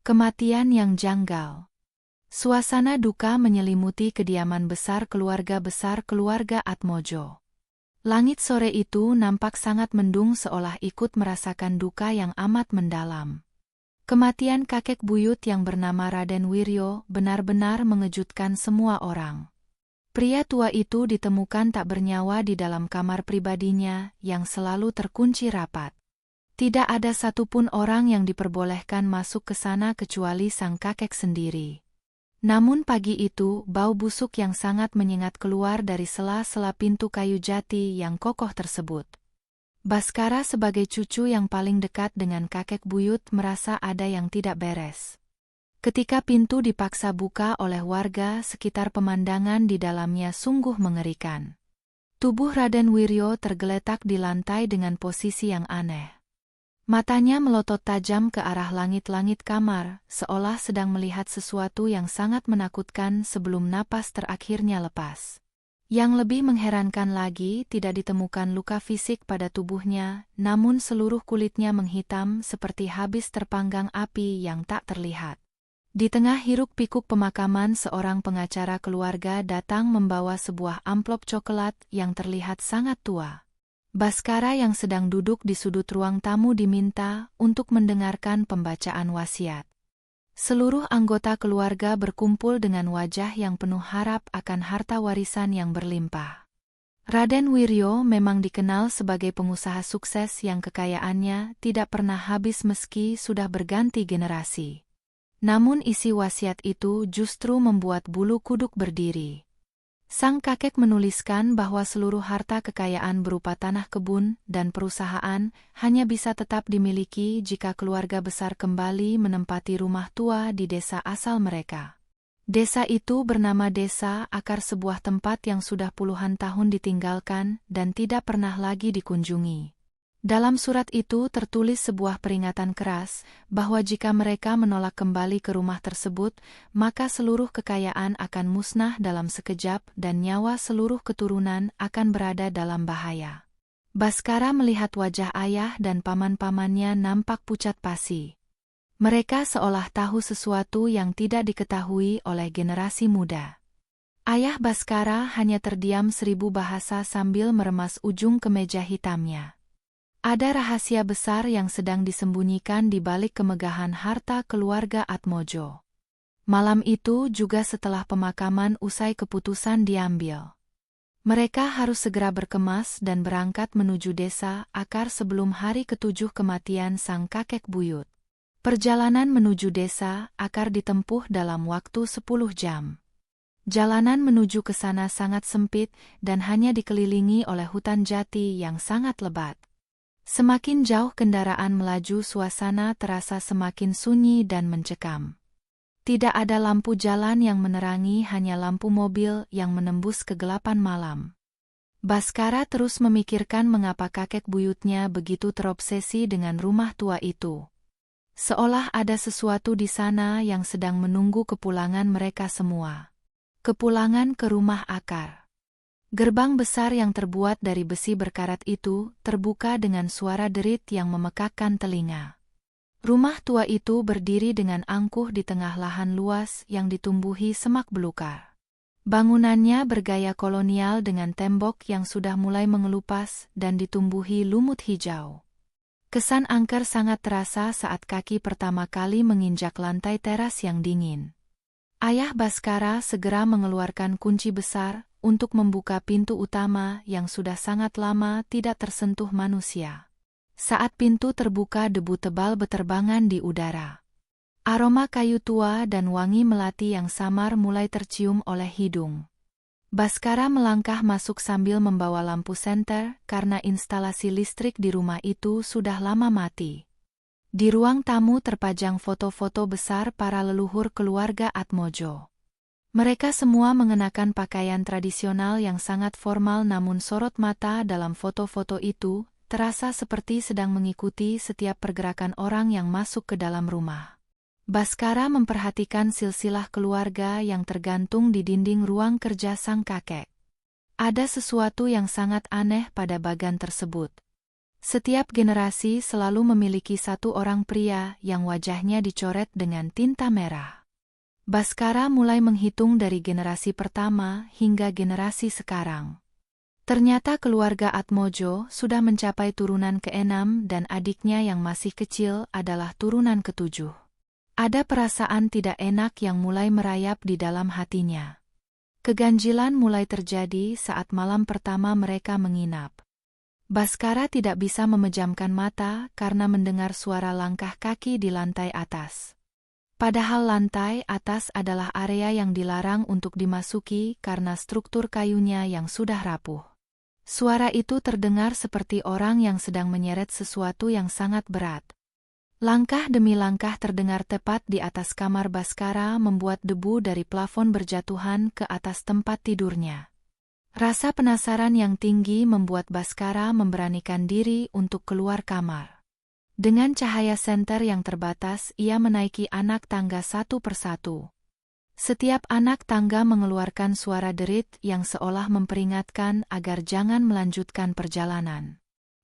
Kematian yang janggal. Suasana duka menyelimuti kediaman besar keluarga Atmojo. Langit sore itu nampak sangat mendung seolah ikut merasakan duka yang amat mendalam. Kematian kakek buyut yang bernama Raden Wiryo benar-benar mengejutkan semua orang. Pria tua itu ditemukan tak bernyawa di dalam kamar pribadinya yang selalu terkunci rapat. Tidak ada satupun orang yang diperbolehkan masuk ke sana kecuali sang kakek sendiri. Namun pagi itu, bau busuk yang sangat menyengat keluar dari sela-sela pintu kayu jati yang kokoh tersebut. Baskara sebagai cucu yang paling dekat dengan kakek buyut merasa ada yang tidak beres. Ketika pintu dipaksa buka oleh warga sekitar, pemandangan di dalamnya sungguh mengerikan. Tubuh Raden Wiryo tergeletak di lantai dengan posisi yang aneh. Matanya melotot tajam ke arah langit-langit kamar, seolah sedang melihat sesuatu yang sangat menakutkan sebelum napas terakhirnya lepas. Yang lebih mengherankan lagi, tidak ditemukan luka fisik pada tubuhnya, namun seluruh kulitnya menghitam seperti habis terpanggang api yang tak terlihat. Di tengah hiruk-pikuk pemakaman, seorang pengacara keluarga datang membawa sebuah amplop coklat yang terlihat sangat tua. Baskara yang sedang duduk di sudut ruang tamu diminta untuk mendengarkan pembacaan wasiat. Seluruh anggota keluarga berkumpul dengan wajah yang penuh harap akan harta warisan yang berlimpah. Raden Wiryo memang dikenal sebagai pengusaha sukses yang kekayaannya tidak pernah habis meski sudah berganti generasi. Namun isi wasiat itu justru membuat bulu kuduk berdiri. Sang kakek menuliskan bahwa seluruh harta kekayaan berupa tanah kebun dan perusahaan hanya bisa tetap dimiliki jika keluarga besar kembali menempati rumah tua di desa asal mereka. Desa itu bernama Desa Akar, sebuah tempat yang sudah puluhan tahun ditinggalkan dan tidak pernah lagi dikunjungi. Dalam surat itu tertulis sebuah peringatan keras bahwa jika mereka menolak kembali ke rumah tersebut, maka seluruh kekayaan akan musnah dalam sekejap dan nyawa seluruh keturunan akan berada dalam bahaya. Baskara melihat wajah ayah dan paman-pamannya nampak pucat pasi. Mereka seolah tahu sesuatu yang tidak diketahui oleh generasi muda. Ayah Baskara hanya terdiam 1000 bahasa sambil meremas ujung kemeja hitamnya. Ada rahasia besar yang sedang disembunyikan di balik kemegahan harta keluarga Atmojo. Malam itu juga setelah pemakaman usai keputusan diambil. Mereka harus segera berkemas dan berangkat menuju Desa Akar sebelum hari ke-7 kematian sang kakek buyut. Perjalanan menuju Desa Akar ditempuh dalam waktu 10 jam. Jalanan menuju ke sana sangat sempit dan hanya dikelilingi oleh hutan jati yang sangat lebat. Semakin jauh kendaraan melaju, suasana terasa semakin sunyi dan mencekam. Tidak ada lampu jalan yang menerangi, hanya lampu mobil yang menembus kegelapan malam. Baskara terus memikirkan mengapa kakek buyutnya begitu terobsesi dengan rumah tua itu. Seolah ada sesuatu di sana yang sedang menunggu kepulangan mereka semua. Kepulangan ke rumah Akar. Gerbang besar yang terbuat dari besi berkarat itu terbuka dengan suara derit yang memekakkan telinga. Rumah tua itu berdiri dengan angkuh di tengah lahan luas yang ditumbuhi semak belukar. Bangunannya bergaya kolonial dengan tembok yang sudah mulai mengelupas dan ditumbuhi lumut hijau. Kesan angker sangat terasa saat kaki pertama kali menginjak lantai teras yang dingin. Ayah Baskara segera mengeluarkan kunci besar untuk membuka pintu utama yang sudah sangat lama tidak tersentuh manusia. Saat pintu terbuka, debu tebal beterbangan di udara. Aroma kayu tua dan wangi melati yang samar mulai tercium oleh hidung. Baskara melangkah masuk sambil membawa lampu senter karena instalasi listrik di rumah itu sudah lama mati. Di ruang tamu terpajang foto-foto besar para leluhur keluarga Atmojo. Mereka semua mengenakan pakaian tradisional yang sangat formal, namun sorot mata dalam foto-foto itu terasa seperti sedang mengikuti setiap pergerakan orang yang masuk ke dalam rumah. Baskara memperhatikan silsilah keluarga yang tergantung di dinding ruang kerja sang kakek. Ada sesuatu yang sangat aneh pada bagan tersebut. Setiap generasi selalu memiliki satu orang pria yang wajahnya dicoret dengan tinta merah. Bhaskara mulai menghitung dari generasi pertama hingga generasi sekarang. Ternyata keluarga Atmojo sudah mencapai turunan ke-6 dan adiknya yang masih kecil adalah turunan ke-7. Ada perasaan tidak enak yang mulai merayap di dalam hatinya. Keganjilan mulai terjadi saat malam pertama mereka menginap. Bhaskara tidak bisa memejamkan mata karena mendengar suara langkah kaki di lantai atas. Padahal lantai atas adalah area yang dilarang untuk dimasuki karena struktur kayunya yang sudah rapuh. Suara itu terdengar seperti orang yang sedang menyeret sesuatu yang sangat berat. Langkah demi langkah terdengar tepat di atas kamar Bhaskara membuat debu dari plafon berjatuhan ke atas tempat tidurnya. Rasa penasaran yang tinggi membuat Bhaskara memberanikan diri untuk keluar kamar. Dengan cahaya senter yang terbatas, ia menaiki anak tangga satu persatu. Setiap anak tangga mengeluarkan suara derit yang seolah memperingatkan agar jangan melanjutkan perjalanan.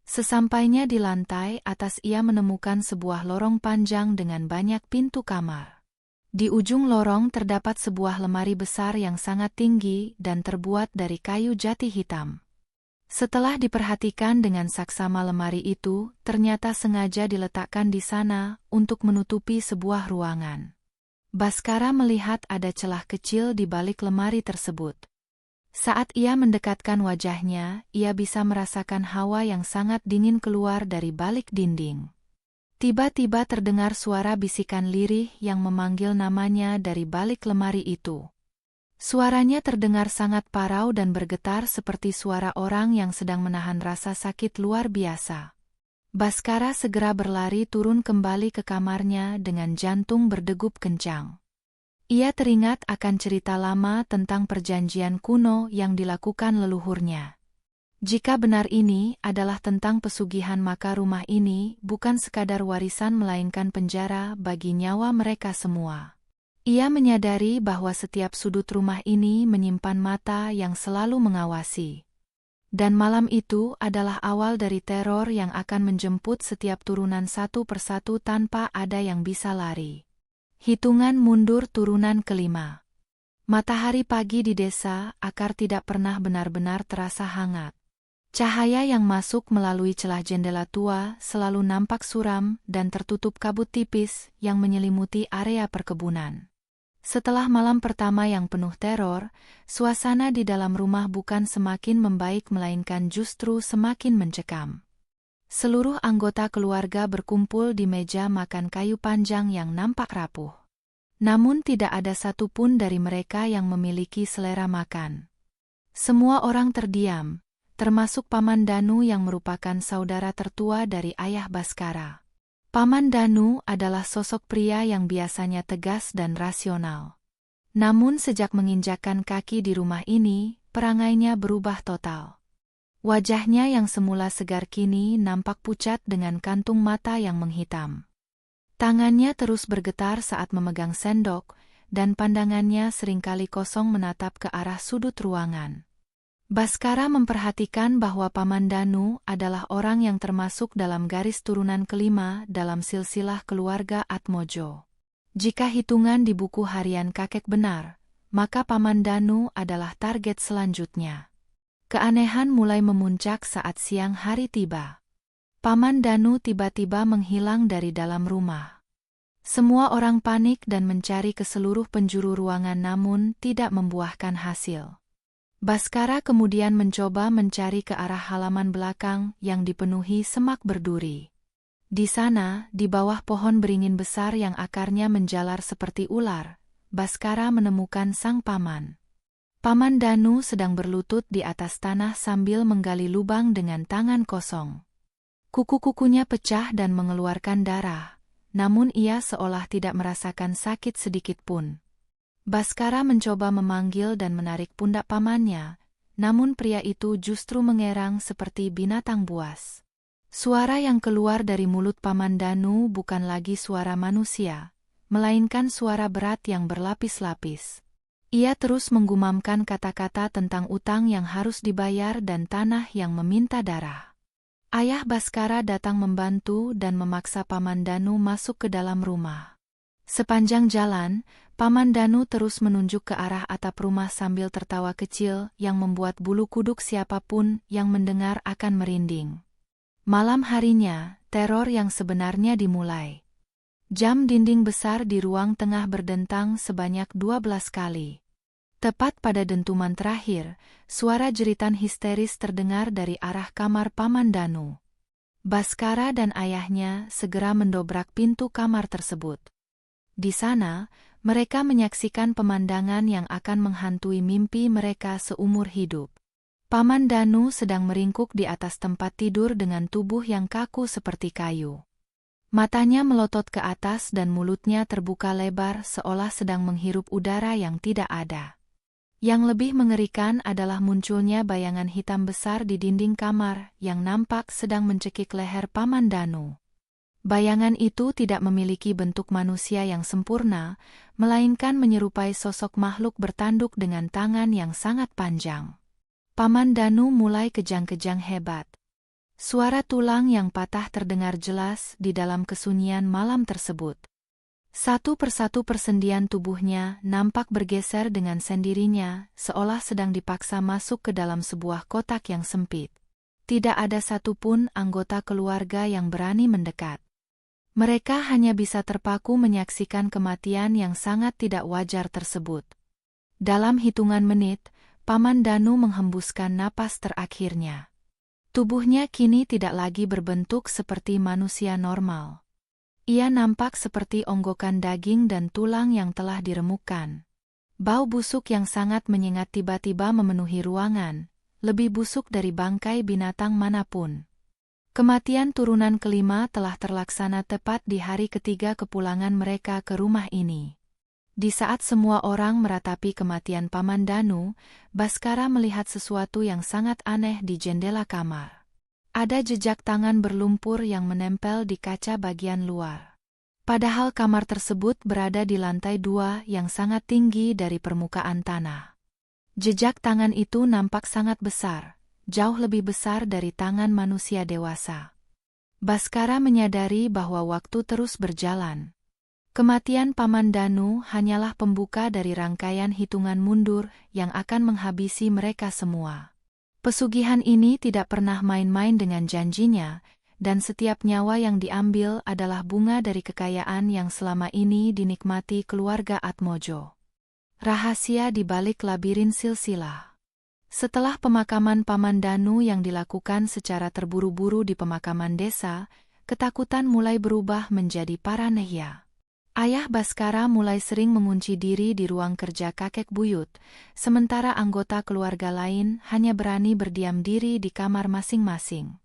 Sesampainya di lantai atas ia menemukan sebuah lorong panjang dengan banyak pintu kamar. Di ujung lorong terdapat sebuah lemari besar yang sangat tinggi dan terbuat dari kayu jati hitam. Setelah diperhatikan dengan saksama lemari itu, ternyata sengaja diletakkan di sana untuk menutupi sebuah ruangan. Bhaskara melihat ada celah kecil di balik lemari tersebut. Saat ia mendekatkan wajahnya, ia bisa merasakan hawa yang sangat dingin keluar dari balik dinding. Tiba-tiba terdengar suara bisikan lirih yang memanggil namanya dari balik lemari itu. Suaranya terdengar sangat parau dan bergetar seperti suara orang yang sedang menahan rasa sakit luar biasa. Bhaskara segera berlari turun kembali ke kamarnya dengan jantung berdegup kencang. Ia teringat akan cerita lama tentang perjanjian kuno yang dilakukan leluhurnya. Jika benar ini adalah tentang pesugihan, maka rumah ini bukan sekadar warisan melainkan penjara bagi nyawa mereka semua. Ia menyadari bahwa setiap sudut rumah ini menyimpan mata yang selalu mengawasi. Dan malam itu adalah awal dari teror yang akan menjemput setiap turunan satu persatu tanpa ada yang bisa lari. Hitungan mundur turunan ke-5. Matahari pagi di desa Akar tidak pernah benar-benar terasa hangat. Cahaya yang masuk melalui celah jendela tua selalu nampak suram dan tertutup kabut tipis yang menyelimuti area perkebunan. Setelah malam pertama yang penuh teror, suasana di dalam rumah bukan semakin membaik melainkan justru semakin mencekam. Seluruh anggota keluarga berkumpul di meja makan kayu panjang yang nampak rapuh. Namun tidak ada satupun dari mereka yang memiliki selera makan. Semua orang terdiam, termasuk Paman Danu yang merupakan saudara tertua dari ayah Bhaskara. Paman Danu adalah sosok pria yang biasanya tegas dan rasional. Namun sejak menginjakkan kaki di rumah ini, perangainya berubah total. Wajahnya yang semula segar kini nampak pucat dengan kantung mata yang menghitam. Tangannya terus bergetar saat memegang sendok, dan pandangannya seringkali kosong menatap ke arah sudut ruangan. Bhaskara memperhatikan bahwa Paman Danu adalah orang yang termasuk dalam garis turunan ke-5 dalam silsilah keluarga Atmojo. Jika hitungan di buku harian kakek benar, maka Paman Danu adalah target selanjutnya. Keanehan mulai memuncak saat siang hari tiba. Paman Danu tiba-tiba menghilang dari dalam rumah. Semua orang panik dan mencari ke seluruh penjuru ruangan namun tidak membuahkan hasil. Bhaskara kemudian mencoba mencari ke arah halaman belakang yang dipenuhi semak berduri. Di sana, di bawah pohon beringin besar yang akarnya menjalar seperti ular, Bhaskara menemukan sang paman. Paman Danu sedang berlutut di atas tanah sambil menggali lubang dengan tangan kosong. Kuku-kukunya pecah dan mengeluarkan darah, namun ia seolah tidak merasakan sakit sedikit pun. Bhaskara mencoba memanggil dan menarik pundak pamannya, namun pria itu justru mengerang seperti binatang buas. Suara yang keluar dari mulut Paman Danu bukan lagi suara manusia, melainkan suara berat yang berlapis-lapis. Ia terus menggumamkan kata-kata tentang utang yang harus dibayar dan tanah yang meminta darah. Ayah Baskara datang membantu dan memaksa Paman Danu masuk ke dalam rumah. Sepanjang jalan, Paman Danu terus menunjuk ke arah atap rumah sambil tertawa kecil yang membuat bulu kuduk siapapun yang mendengar akan merinding. Malam harinya, teror yang sebenarnya dimulai. Jam dinding besar di ruang tengah berdentang sebanyak 12 kali. Tepat pada dentuman terakhir, suara jeritan histeris terdengar dari arah kamar Paman Danu. Baskara dan ayahnya segera mendobrak pintu kamar tersebut. Di sana, mereka menyaksikan pemandangan yang akan menghantui mimpi mereka seumur hidup. Paman Danu sedang meringkuk di atas tempat tidur dengan tubuh yang kaku seperti kayu. Matanya melotot ke atas dan mulutnya terbuka lebar seolah sedang menghirup udara yang tidak ada. Yang lebih mengerikan adalah munculnya bayangan hitam besar di dinding kamar yang nampak sedang mencekik leher Paman Danu. Bayangan itu tidak memiliki bentuk manusia yang sempurna, melainkan menyerupai sosok makhluk bertanduk dengan tangan yang sangat panjang. Paman Danu mulai kejang-kejang hebat. Suara tulang yang patah terdengar jelas di dalam kesunyian malam tersebut. Satu persatu persendian tubuhnya nampak bergeser dengan sendirinya, seolah sedang dipaksa masuk ke dalam sebuah kotak yang sempit. Tidak ada satupun anggota keluarga yang berani mendekat. Mereka hanya bisa terpaku menyaksikan kematian yang sangat tidak wajar tersebut. Dalam hitungan menit, Paman Danu menghembuskan napas terakhirnya. Tubuhnya kini tidak lagi berbentuk seperti manusia normal. Ia nampak seperti onggokan daging dan tulang yang telah diremukkan. Bau busuk yang sangat menyengat tiba-tiba memenuhi ruangan, lebih busuk dari bangkai binatang manapun. Kematian turunan kelima telah terlaksana tepat di hari ketiga kepulangan mereka ke rumah ini. Di saat semua orang meratapi kematian Paman Danu, Baskara melihat sesuatu yang sangat aneh di jendela kamar. Ada jejak tangan berlumpur yang menempel di kaca bagian luar. Padahal kamar tersebut berada di lantai 2 yang sangat tinggi dari permukaan tanah. Jejak tangan itu nampak sangat besar, jauh lebih besar dari tangan manusia dewasa. Baskara menyadari bahwa waktu terus berjalan. Kematian Paman Danu hanyalah pembuka dari rangkaian hitungan mundur yang akan menghabisi mereka semua. Pesugihan ini tidak pernah main-main dengan janjinya, dan setiap nyawa yang diambil adalah bunga dari kekayaan yang selama ini dinikmati keluarga Atmojo. Rahasia di balik labirin silsilah. Setelah pemakaman Paman Danu yang dilakukan secara terburu-buru di pemakaman desa, ketakutan mulai berubah menjadi paranoia. Ayah Baskara mulai sering mengunci diri di ruang kerja kakek buyut, sementara anggota keluarga lain hanya berani berdiam diri di kamar masing-masing.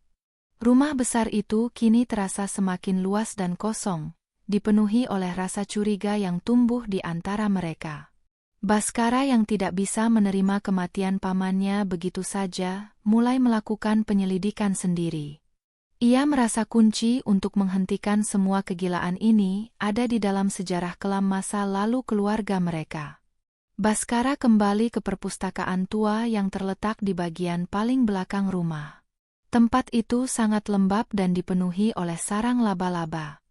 Rumah besar itu kini terasa semakin luas dan kosong, dipenuhi oleh rasa curiga yang tumbuh di antara mereka. Baskara yang tidak bisa menerima kematian pamannya begitu saja, mulai melakukan penyelidikan sendiri. Ia merasa kunci untuk menghentikan semua kegilaan ini ada di dalam sejarah kelam masa lalu keluarga mereka. Baskara kembali ke perpustakaan tua yang terletak di bagian paling belakang rumah. Tempat itu sangat lembab dan dipenuhi oleh sarang laba-laba.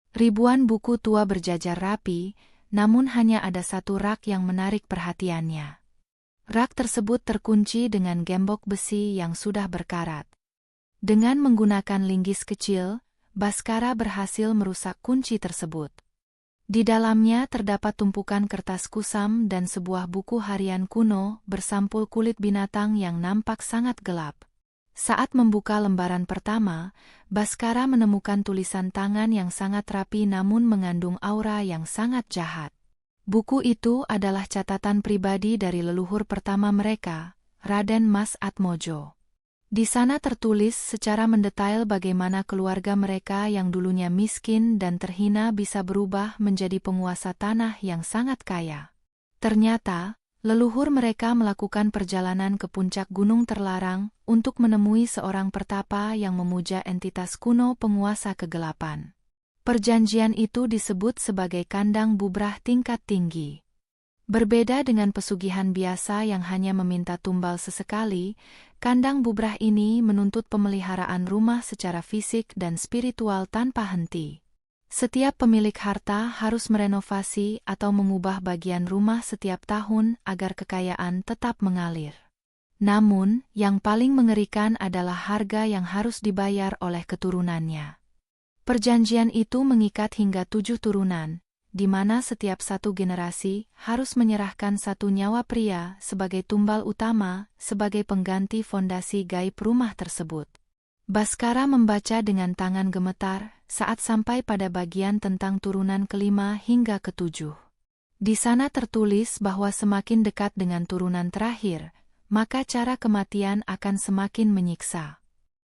Ribuan buku tua berjajar rapi, namun hanya ada satu rak yang menarik perhatiannya. Rak tersebut terkunci dengan gembok besi yang sudah berkarat. Dengan menggunakan linggis kecil, Baskara berhasil merusak kunci tersebut. Di dalamnya terdapat tumpukan kertas kusam dan sebuah buku harian kuno bersampul kulit binatang yang nampak sangat gelap. Saat membuka lembaran pertama, Baskara menemukan tulisan tangan yang sangat rapi namun mengandung aura yang sangat jahat. Buku itu adalah catatan pribadi dari leluhur pertama mereka, Raden Mas Atmojo. Di sana tertulis secara mendetail bagaimana keluarga mereka yang dulunya miskin dan terhina bisa berubah menjadi penguasa tanah yang sangat kaya. Ternyata, leluhur mereka melakukan perjalanan ke puncak gunung terlarang untuk menemui seorang pertapa yang memuja entitas kuno penguasa kegelapan. Perjanjian itu disebut sebagai kandang bubrah tingkat tinggi. Berbeda dengan pesugihan biasa yang hanya meminta tumbal sesekali, kandang bubrah ini menuntut pemeliharaan rumah secara fisik dan spiritual tanpa henti. Setiap pemilik harta harus merenovasi atau mengubah bagian rumah setiap tahun agar kekayaan tetap mengalir. Namun, yang paling mengerikan adalah harga yang harus dibayar oleh keturunannya. Perjanjian itu mengikat hingga 7 turunan, di mana setiap satu generasi harus menyerahkan satu nyawa pria sebagai tumbal utama sebagai pengganti fondasi gaib rumah tersebut. Baskara membaca dengan tangan gemetar saat sampai pada bagian tentang turunan kelima hingga ketujuh. Di sana tertulis bahwa semakin dekat dengan turunan terakhir, maka cara kematian akan semakin menyiksa.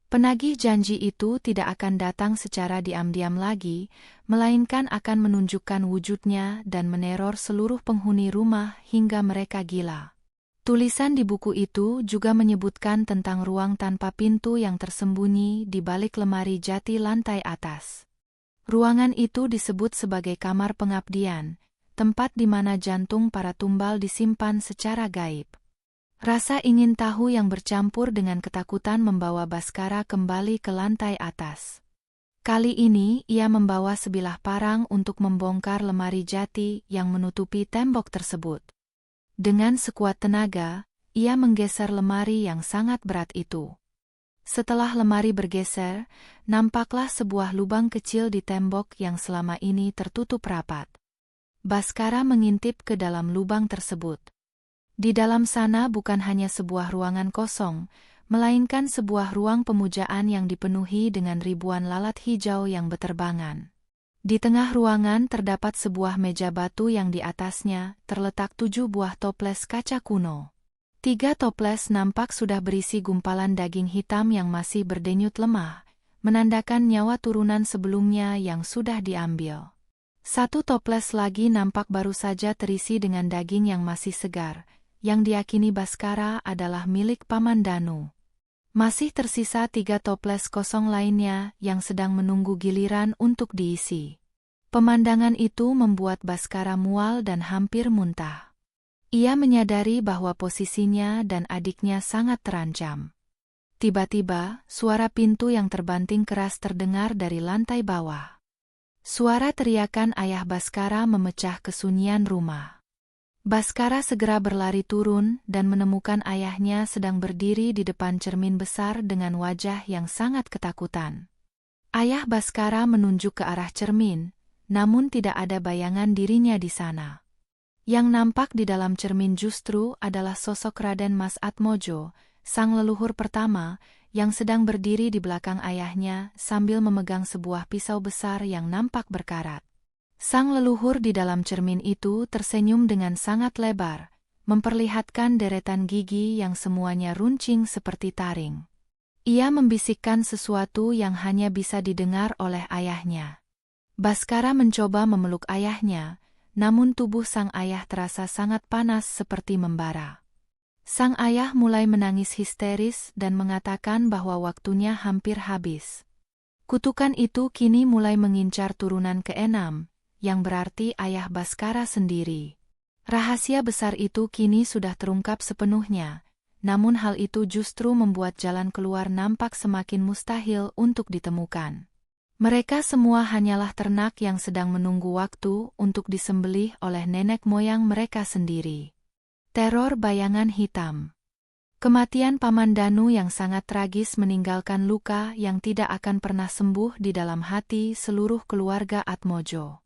Penagih janji itu tidak akan datang secara diam-diam lagi, melainkan akan menunjukkan wujudnya dan meneror seluruh penghuni rumah hingga mereka gila. Tulisan di buku itu juga menyebutkan tentang ruang tanpa pintu yang tersembunyi di balik lemari jati lantai atas. Ruangan itu disebut sebagai kamar pengabdian, tempat di mana jantung para tumbal disimpan secara gaib. Rasa ingin tahu yang bercampur dengan ketakutan membawa Baskara kembali ke lantai atas. Kali ini ia membawa sebilah parang untuk membongkar lemari jati yang menutupi tembok tersebut. Dengan sekuat tenaga, ia menggeser lemari yang sangat berat itu. Setelah lemari bergeser, nampaklah sebuah lubang kecil di tembok yang selama ini tertutup rapat. Baskara mengintip ke dalam lubang tersebut. Di dalam sana bukan hanya sebuah ruangan kosong, melainkan sebuah ruang pemujaan yang dipenuhi dengan ribuan lalat hijau yang beterbangan. Di tengah ruangan terdapat sebuah meja batu yang di atasnya terletak 7 buah toples kaca kuno. 3 toples nampak sudah berisi gumpalan daging hitam yang masih berdenyut lemah, menandakan nyawa turunan sebelumnya yang sudah diambil. 1 toples lagi nampak baru saja terisi dengan daging yang masih segar, yang diyakini Baskara adalah milik Paman Danu. Masih tersisa 3 toples kosong lainnya yang sedang menunggu giliran untuk diisi. Pemandangan itu membuat Baskara mual dan hampir muntah. Ia menyadari bahwa posisinya dan adiknya sangat terancam. Tiba-tiba, suara pintu yang terbanting keras terdengar dari lantai bawah. Suara teriakan ayah Baskara memecah kesunyian rumah. Baskara segera berlari turun dan menemukan ayahnya sedang berdiri di depan cermin besar dengan wajah yang sangat ketakutan. Ayah Baskara menunjuk ke arah cermin, namun tidak ada bayangan dirinya di sana. Yang nampak di dalam cermin justru adalah sosok Raden Mas Atmojo, sang leluhur pertama, yang sedang berdiri di belakang ayahnya sambil memegang sebuah pisau besar yang nampak berkarat. Sang leluhur di dalam cermin itu tersenyum dengan sangat lebar, memperlihatkan deretan gigi yang semuanya runcing seperti taring. Ia membisikkan sesuatu yang hanya bisa didengar oleh ayahnya. Baskara mencoba memeluk ayahnya, namun tubuh sang ayah terasa sangat panas seperti membara. Sang ayah mulai menangis histeris dan mengatakan bahwa waktunya hampir habis. Kutukan itu kini mulai mengincar turunan keenam, yang berarti ayah Baskara sendiri. Rahasia besar itu kini sudah terungkap sepenuhnya, namun hal itu justru membuat jalan keluar nampak semakin mustahil untuk ditemukan. Mereka semua hanyalah ternak yang sedang menunggu waktu untuk disembelih oleh nenek moyang mereka sendiri. Teror bayangan hitam. Kematian Paman Danu yang sangat tragis meninggalkan luka yang tidak akan pernah sembuh di dalam hati seluruh keluarga Atmojo.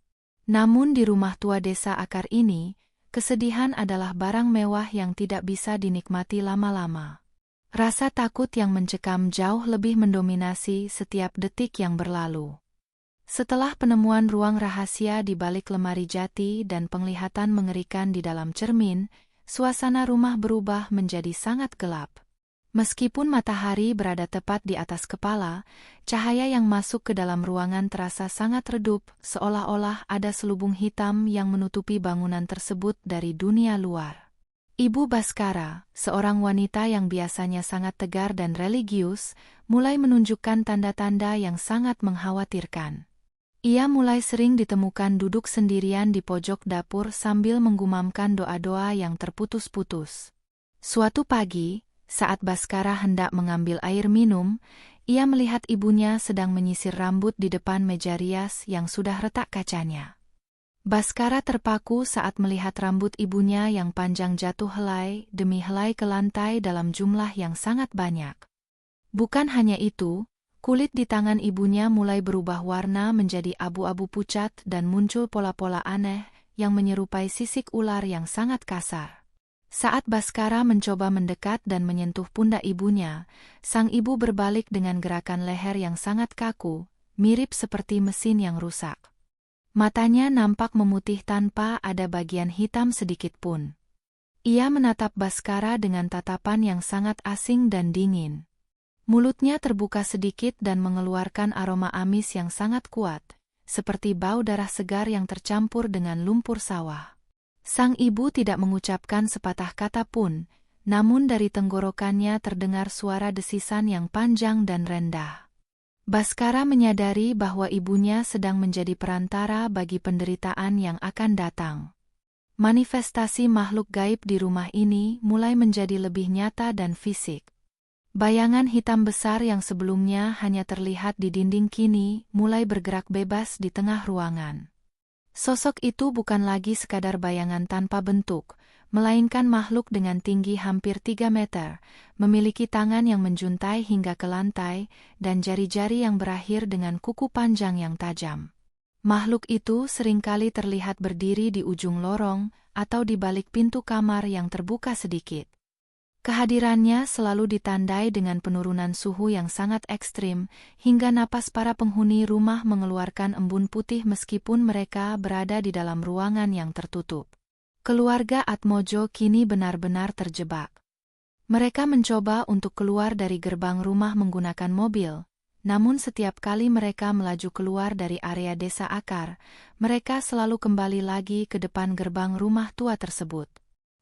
Namun di rumah tua desa Akar ini, kesedihan adalah barang mewah yang tidak bisa dinikmati lama-lama. Rasa takut yang mencekam jauh lebih mendominasi setiap detik yang berlalu. Setelah penemuan ruang rahasia di balik lemari jati dan penglihatan mengerikan di dalam cermin, suasana rumah berubah menjadi sangat gelap. Meskipun matahari berada tepat di atas kepala, cahaya yang masuk ke dalam ruangan terasa sangat redup, seolah-olah ada selubung hitam yang menutupi bangunan tersebut dari dunia luar. Ibu Baskara, seorang wanita yang biasanya sangat tegar dan religius, mulai menunjukkan tanda-tanda yang sangat mengkhawatirkan. Ia mulai sering ditemukan duduk sendirian di pojok dapur sambil menggumamkan doa-doa yang terputus-putus. Suatu pagi, saat Baskara hendak mengambil air minum, ia melihat ibunya sedang menyisir rambut di depan meja rias yang sudah retak kacanya. Baskara terpaku saat melihat rambut ibunya yang panjang jatuh helai demi helai ke lantai dalam jumlah yang sangat banyak. Bukan hanya itu, kulit di tangan ibunya mulai berubah warna menjadi abu-abu pucat dan muncul pola-pola aneh yang menyerupai sisik ular yang sangat kasar. Saat Baskara mencoba mendekat dan menyentuh pundak ibunya, sang ibu berbalik dengan gerakan leher yang sangat kaku, mirip seperti mesin yang rusak. Matanya nampak memutih tanpa ada bagian hitam sedikit pun. Ia menatap Baskara dengan tatapan yang sangat asing dan dingin. Mulutnya terbuka sedikit dan mengeluarkan aroma amis yang sangat kuat, seperti bau darah segar yang tercampur dengan lumpur sawah. Sang ibu tidak mengucapkan sepatah kata pun, namun dari tenggorokannya terdengar suara desisan yang panjang dan rendah. Baskara menyadari bahwa ibunya sedang menjadi perantara bagi penderitaan yang akan datang. Manifestasi makhluk gaib di rumah ini mulai menjadi lebih nyata dan fisik. Bayangan hitam besar yang sebelumnya hanya terlihat di dinding kini mulai bergerak bebas di tengah ruangan. Sosok itu bukan lagi sekadar bayangan tanpa bentuk, melainkan makhluk dengan tinggi hampir 3 meter, memiliki tangan yang menjuntai hingga ke lantai, dan jari-jari yang berakhir dengan kuku panjang yang tajam. Makhluk itu seringkali terlihat berdiri di ujung lorong atau di balik pintu kamar yang terbuka sedikit. Kehadirannya selalu ditandai dengan penurunan suhu yang sangat ekstrim, hingga napas para penghuni rumah mengeluarkan embun putih meskipun mereka berada di dalam ruangan yang tertutup. Keluarga Atmojo kini benar-benar terjebak. Mereka mencoba untuk keluar dari gerbang rumah menggunakan mobil, namun setiap kali mereka melaju keluar dari area desa Akar, mereka selalu kembali lagi ke depan gerbang rumah tua tersebut.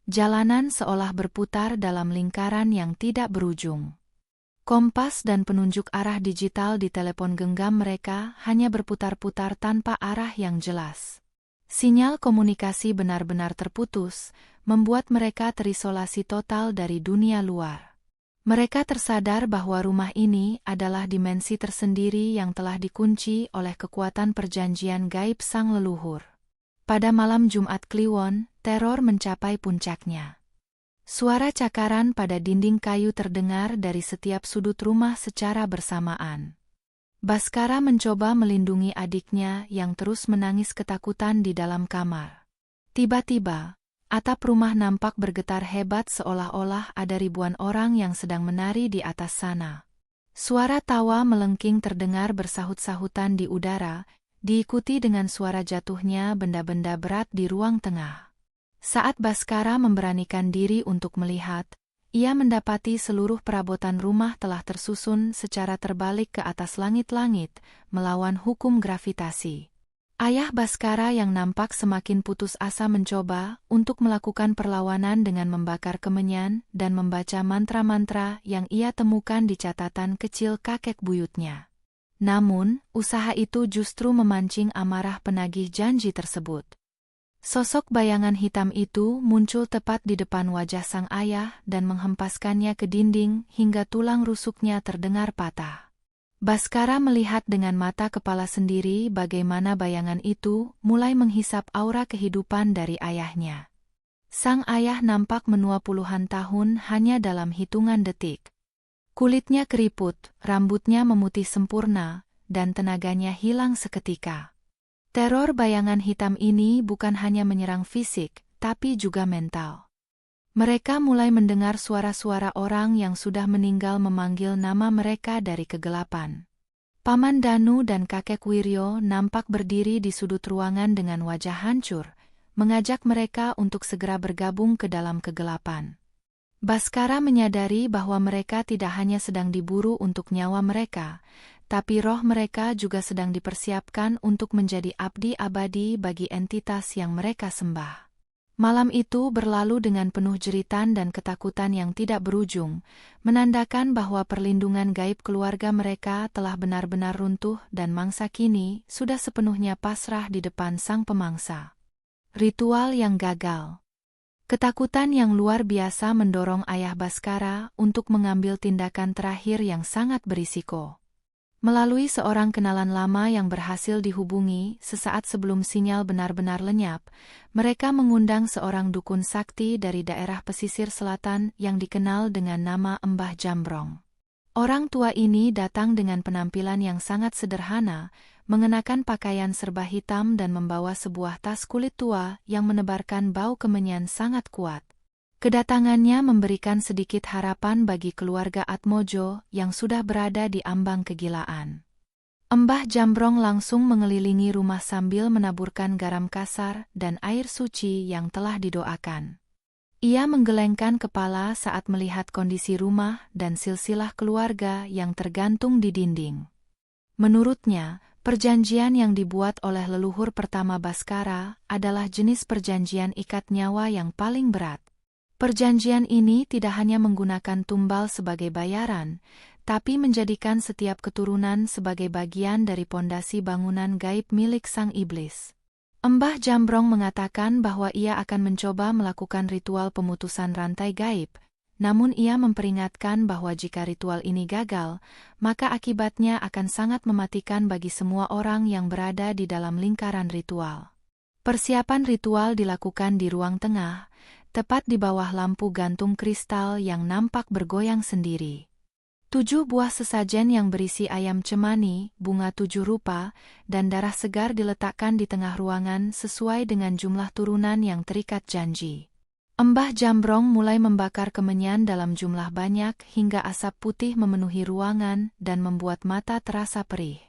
Jalanan seolah berputar dalam lingkaran yang tidak berujung. Kompas dan penunjuk arah digital di telepon genggam mereka hanya berputar-putar tanpa arah yang jelas. Sinyal komunikasi benar-benar terputus, membuat mereka terisolasi total dari dunia luar. Mereka tersadar bahwa rumah ini adalah dimensi tersendiri yang telah dikunci oleh kekuatan perjanjian gaib sang leluhur. Pada malam Jumat Kliwon, teror mencapai puncaknya. Suara cakaran pada dinding kayu terdengar dari setiap sudut rumah secara bersamaan. Baskara mencoba melindungi adiknya yang terus menangis ketakutan di dalam kamar. Tiba-tiba, atap rumah nampak bergetar hebat seolah-olah ada ribuan orang yang sedang menari di atas sana. Suara tawa melengking terdengar bersahut-sahutan di udara, diikuti dengan suara jatuhnya benda-benda berat di ruang tengah. Saat Baskara memberanikan diri untuk melihat, ia mendapati seluruh perabotan rumah telah tersusun secara terbalik ke atas langit-langit, melawan hukum gravitasi. Ayah Baskara yang nampak semakin putus asa mencoba untuk melakukan perlawanan dengan membakar kemenyan dan membaca mantra-mantra yang ia temukan di catatan kecil kakek buyutnya. Namun, usaha itu justru memancing amarah penagih janji tersebut. Sosok bayangan hitam itu muncul tepat di depan wajah sang ayah dan menghempaskannya ke dinding hingga tulang rusuknya terdengar patah. Baskara melihat dengan mata kepala sendiri bagaimana bayangan itu mulai menghisap aura kehidupan dari ayahnya. Sang ayah nampak menua puluhan tahun hanya dalam hitungan detik. Kulitnya keriput, rambutnya memutih sempurna, dan tenaganya hilang seketika. Teror bayangan hitam ini bukan hanya menyerang fisik, tapi juga mental. Mereka mulai mendengar suara-suara orang yang sudah meninggal memanggil nama mereka dari kegelapan. Paman Danu dan kakek Wiryo nampak berdiri di sudut ruangan dengan wajah hancur, mengajak mereka untuk segera bergabung ke dalam kegelapan. Baskara menyadari bahwa mereka tidak hanya sedang diburu untuk nyawa mereka, tapi roh mereka juga sedang dipersiapkan untuk menjadi abdi abadi bagi entitas yang mereka sembah. Malam itu berlalu dengan penuh jeritan dan ketakutan yang tidak berujung, menandakan bahwa perlindungan gaib keluarga mereka telah benar-benar runtuh dan mangsa kini sudah sepenuhnya pasrah di depan sang pemangsa. Ritual yang gagal. Ketakutan yang luar biasa mendorong ayah Baskara untuk mengambil tindakan terakhir yang sangat berisiko. Melalui seorang kenalan lama yang berhasil dihubungi sesaat sebelum sinyal benar-benar lenyap, mereka mengundang seorang dukun sakti dari daerah pesisir selatan yang dikenal dengan nama Mbah Jambrong. Orang tua ini datang dengan penampilan yang sangat sederhana, mengenakan pakaian serba hitam dan membawa sebuah tas kulit tua yang menebarkan bau kemenyan sangat kuat. Kedatangannya memberikan sedikit harapan bagi keluarga Atmojo yang sudah berada di ambang kegilaan. Mbah Jambrong langsung mengelilingi rumah sambil menaburkan garam kasar dan air suci yang telah didoakan. Ia menggelengkan kepala saat melihat kondisi rumah dan silsilah keluarga yang tergantung di dinding. Menurutnya, perjanjian yang dibuat oleh leluhur pertama Baskara adalah jenis perjanjian ikat nyawa yang paling berat. Perjanjian ini tidak hanya menggunakan tumbal sebagai bayaran, tapi menjadikan setiap keturunan sebagai bagian dari pondasi bangunan gaib milik sang iblis. Mbah Jambrong mengatakan bahwa ia akan mencoba melakukan ritual pemutusan rantai gaib, namun ia memperingatkan bahwa jika ritual ini gagal, maka akibatnya akan sangat mematikan bagi semua orang yang berada di dalam lingkaran ritual. Persiapan ritual dilakukan di ruang tengah, tepat di bawah lampu gantung kristal yang nampak bergoyang sendiri. 7 buah sesajen yang berisi ayam cemani, bunga 7 rupa, dan darah segar diletakkan di tengah ruangan sesuai dengan jumlah turunan yang terikat janji. Mbah Jambrong mulai membakar kemenyan dalam jumlah banyak hingga asap putih memenuhi ruangan dan membuat mata terasa perih.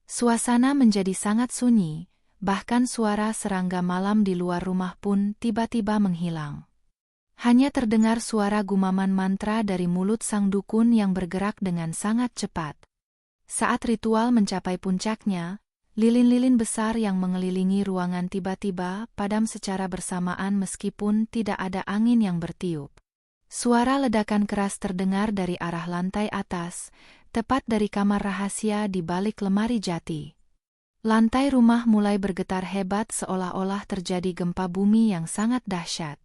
Suasana menjadi sangat sunyi. Bahkan suara serangga malam di luar rumah pun tiba-tiba menghilang. Hanya terdengar suara gumaman mantra dari mulut sang dukun yang bergerak dengan sangat cepat. Saat ritual mencapai puncaknya, lilin-lilin besar yang mengelilingi ruangan tiba-tiba padam secara bersamaan meskipun tidak ada angin yang bertiup. Suara ledakan keras terdengar dari arah lantai atas, tepat dari kamar rahasia di balik lemari jati. Lantai rumah mulai bergetar hebat seolah-olah terjadi gempa bumi yang sangat dahsyat.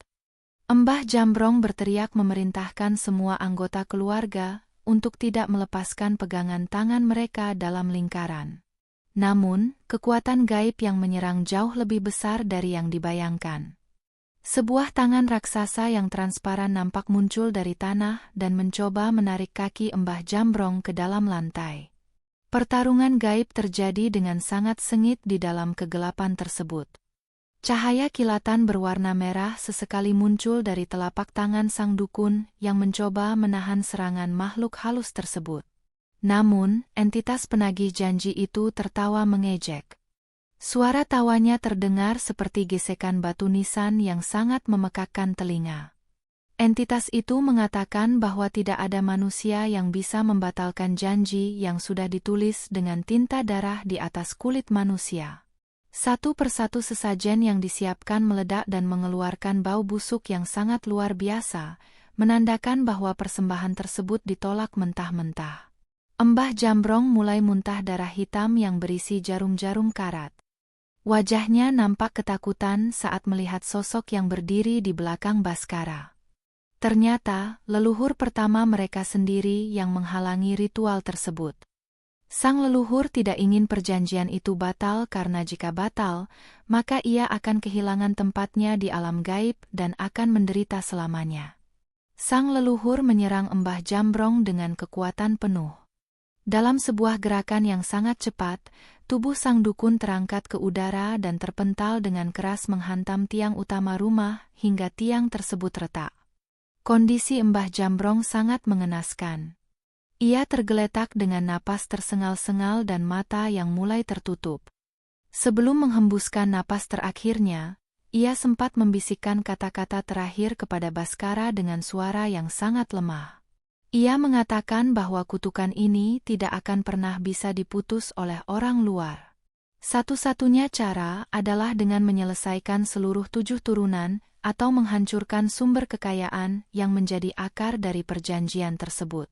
Mbah Jambrong berteriak memerintahkan semua anggota keluarga untuk tidak melepaskan pegangan tangan mereka dalam lingkaran. Namun, kekuatan gaib yang menyerang jauh lebih besar dari yang dibayangkan. Sebuah tangan raksasa yang transparan nampak muncul dari tanah dan mencoba menarik kaki Mbah Jambrong ke dalam lantai. Pertarungan gaib terjadi dengan sangat sengit di dalam kegelapan tersebut. Cahaya kilatan berwarna merah sesekali muncul dari telapak tangan sang dukun yang mencoba menahan serangan makhluk halus tersebut. Namun, entitas penagih janji itu tertawa mengejek. Suara tawanya terdengar seperti gesekan batu nisan yang sangat memekakkan telinga. Entitas itu mengatakan bahwa tidak ada manusia yang bisa membatalkan janji yang sudah ditulis dengan tinta darah di atas kulit manusia. Satu persatu sesajen yang disiapkan meledak dan mengeluarkan bau busuk yang sangat luar biasa, menandakan bahwa persembahan tersebut ditolak mentah-mentah. Mbah Jambrong mulai muntah darah hitam yang berisi jarum-jarum karat. Wajahnya nampak ketakutan saat melihat sosok yang berdiri di belakang Baskara. Ternyata, leluhur pertama mereka sendiri yang menghalangi ritual tersebut. Sang leluhur tidak ingin perjanjian itu batal karena jika batal, maka ia akan kehilangan tempatnya di alam gaib dan akan menderita selamanya. Sang leluhur menyerang Mbah Jambrong dengan kekuatan penuh. Dalam sebuah gerakan yang sangat cepat, tubuh sang dukun terangkat ke udara dan terpental dengan keras menghantam tiang utama rumah hingga tiang tersebut retak. Kondisi Mbah Jambrong sangat mengenaskan. Ia tergeletak dengan napas tersengal-sengal dan mata yang mulai tertutup. Sebelum menghembuskan napas terakhirnya, ia sempat membisikkan kata-kata terakhir kepada Baskara dengan suara yang sangat lemah. Ia mengatakan bahwa kutukan ini tidak akan pernah bisa diputus oleh orang luar. Satu-satunya cara adalah dengan menyelesaikan seluruh 7 turunan, atau menghancurkan sumber kekayaan yang menjadi akar dari perjanjian tersebut.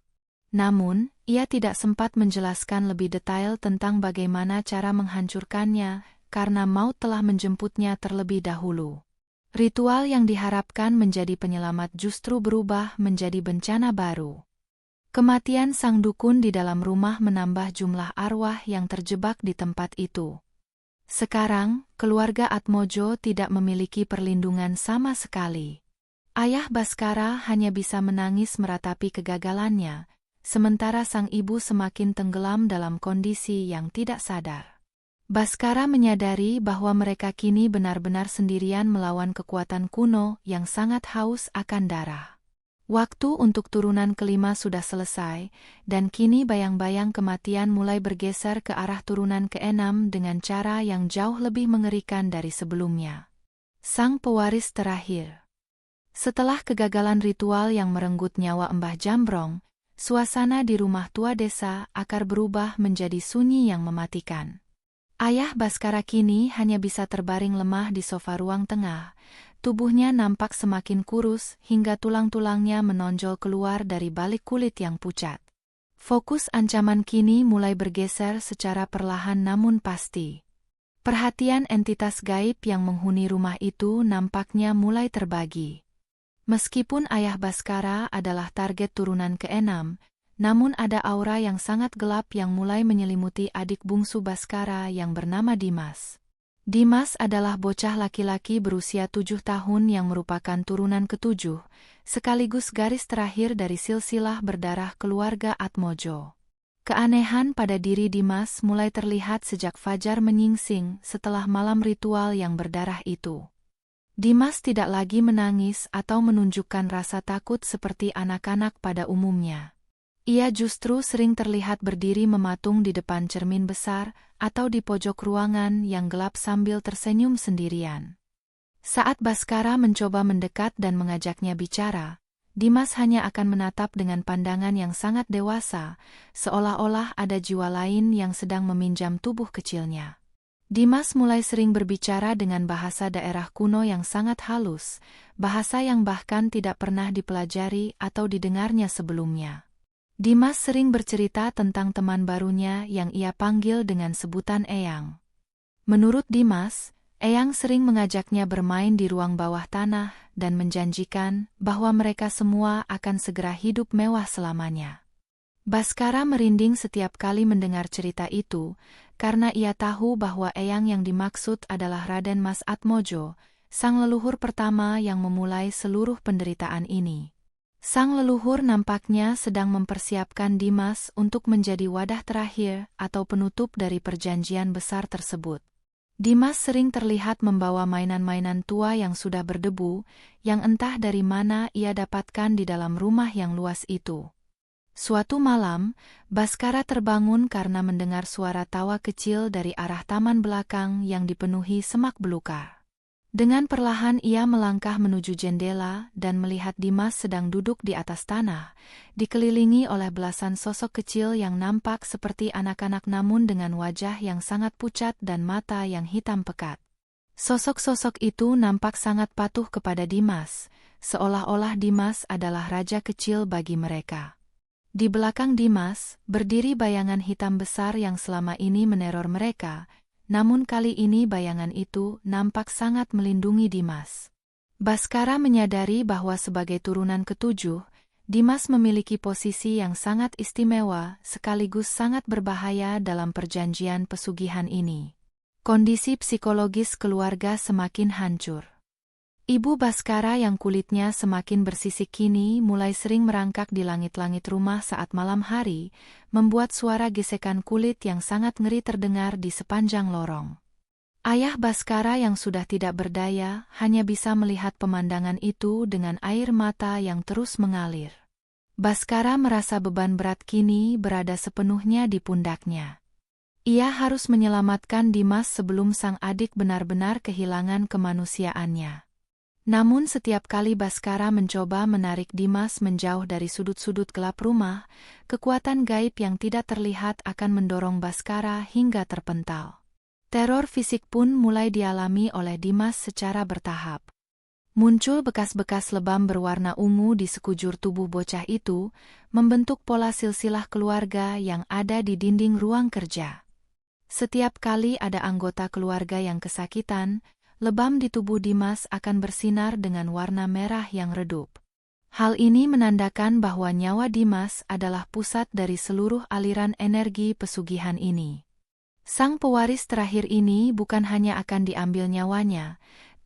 Namun, ia tidak sempat menjelaskan lebih detail tentang bagaimana cara menghancurkannya, karena maut telah menjemputnya terlebih dahulu. Ritual yang diharapkan menjadi penyelamat justru berubah menjadi bencana baru. Kematian sang dukun di dalam rumah menambah jumlah arwah yang terjebak di tempat itu. Sekarang, keluarga Atmojo tidak memiliki perlindungan sama sekali. Ayah Baskara hanya bisa menangis meratapi kegagalannya, sementara sang ibu semakin tenggelam dalam kondisi yang tidak sadar. Baskara menyadari bahwa mereka kini benar-benar sendirian melawan kekuatan kuno yang sangat haus akan darah. Waktu untuk turunan kelima sudah selesai, dan kini bayang-bayang kematian mulai bergeser ke arah turunan keenam dengan cara yang jauh lebih mengerikan dari sebelumnya. Sang pewaris terakhir. Setelah kegagalan ritual yang merenggut nyawa Mbah Jambrong, suasana di rumah tua desa akan berubah menjadi sunyi yang mematikan. Ayah Baskara kini hanya bisa terbaring lemah di sofa ruang tengah. Tubuhnya nampak semakin kurus hingga tulang-tulangnya menonjol keluar dari balik kulit yang pucat. Fokus ancaman kini mulai bergeser secara perlahan namun pasti. Perhatian entitas gaib yang menghuni rumah itu nampaknya mulai terbagi. Meskipun ayah Baskara adalah target turunan keenam, namun ada aura yang sangat gelap yang mulai menyelimuti adik bungsu Baskara yang bernama Dimas. Dimas adalah bocah laki-laki berusia 7 tahun yang merupakan turunan ketujuh, sekaligus garis terakhir dari silsilah berdarah keluarga Atmojo. Keanehan pada diri Dimas mulai terlihat sejak fajar menyingsing setelah malam ritual yang berdarah itu. Dimas tidak lagi menangis atau menunjukkan rasa takut seperti anak-anak pada umumnya. Ia justru sering terlihat berdiri mematung di depan cermin besar atau di pojok ruangan yang gelap sambil tersenyum sendirian. Saat Baskara mencoba mendekat dan mengajaknya bicara, Dimas hanya akan menatap dengan pandangan yang sangat dewasa, seolah-olah ada jiwa lain yang sedang meminjam tubuh kecilnya. Dimas mulai sering berbicara dengan bahasa daerah kuno yang sangat halus, bahasa yang bahkan tidak pernah dipelajari atau didengarnya sebelumnya. Dimas sering bercerita tentang teman barunya yang ia panggil dengan sebutan Eyang. Menurut Dimas, Eyang sering mengajaknya bermain di ruang bawah tanah dan menjanjikan bahwa mereka semua akan segera hidup mewah selamanya. Baskara merinding setiap kali mendengar cerita itu, karena ia tahu bahwa Eyang yang dimaksud adalah Raden Mas Atmojo, sang leluhur pertama yang memulai seluruh penderitaan ini. Sang leluhur nampaknya sedang mempersiapkan Dimas untuk menjadi wadah terakhir atau penutup dari perjanjian besar tersebut. Dimas sering terlihat membawa mainan-mainan tua yang sudah berdebu, yang entah dari mana ia dapatkan di dalam rumah yang luas itu. Suatu malam, Baskara terbangun karena mendengar suara tawa kecil dari arah taman belakang yang dipenuhi semak belukar. Dengan perlahan ia melangkah menuju jendela dan melihat Dimas sedang duduk di atas tanah, dikelilingi oleh belasan sosok kecil yang nampak seperti anak-anak namun dengan wajah yang sangat pucat dan mata yang hitam pekat. Sosok-sosok itu nampak sangat patuh kepada Dimas, seolah-olah Dimas adalah raja kecil bagi mereka. Di belakang Dimas, berdiri bayangan hitam besar yang selama ini meneror mereka, namun kali ini bayangan itu nampak sangat melindungi Dimas. Baskara menyadari bahwa sebagai turunan ketujuh, Dimas memiliki posisi yang sangat istimewa sekaligus sangat berbahaya dalam perjanjian pesugihan ini. Kondisi psikologis keluarga semakin hancur. Ibu Baskara yang kulitnya semakin bersisik kini mulai sering merangkak di langit-langit rumah saat malam hari, membuat suara gesekan kulit yang sangat ngeri terdengar di sepanjang lorong. Ayah Baskara yang sudah tidak berdaya hanya bisa melihat pemandangan itu dengan air mata yang terus mengalir. Baskara merasa beban berat kini berada sepenuhnya di pundaknya. Ia harus menyelamatkan Dimas sebelum sang adik benar-benar kehilangan kemanusiaannya. Namun setiap kali Baskara mencoba menarik Dimas menjauh dari sudut-sudut gelap rumah, kekuatan gaib yang tidak terlihat akan mendorong Baskara hingga terpental. Teror fisik pun mulai dialami oleh Dimas secara bertahap. Muncul bekas-bekas lebam berwarna ungu di sekujur tubuh bocah itu, membentuk pola silsilah keluarga yang ada di dinding ruang kerja. Setiap kali ada anggota keluarga yang kesakitan, lebam di tubuh Dimas akan bersinar dengan warna merah yang redup. Hal ini menandakan bahwa nyawa Dimas adalah pusat dari seluruh aliran energi pesugihan ini. Sang pewaris terakhir ini bukan hanya akan diambil nyawanya,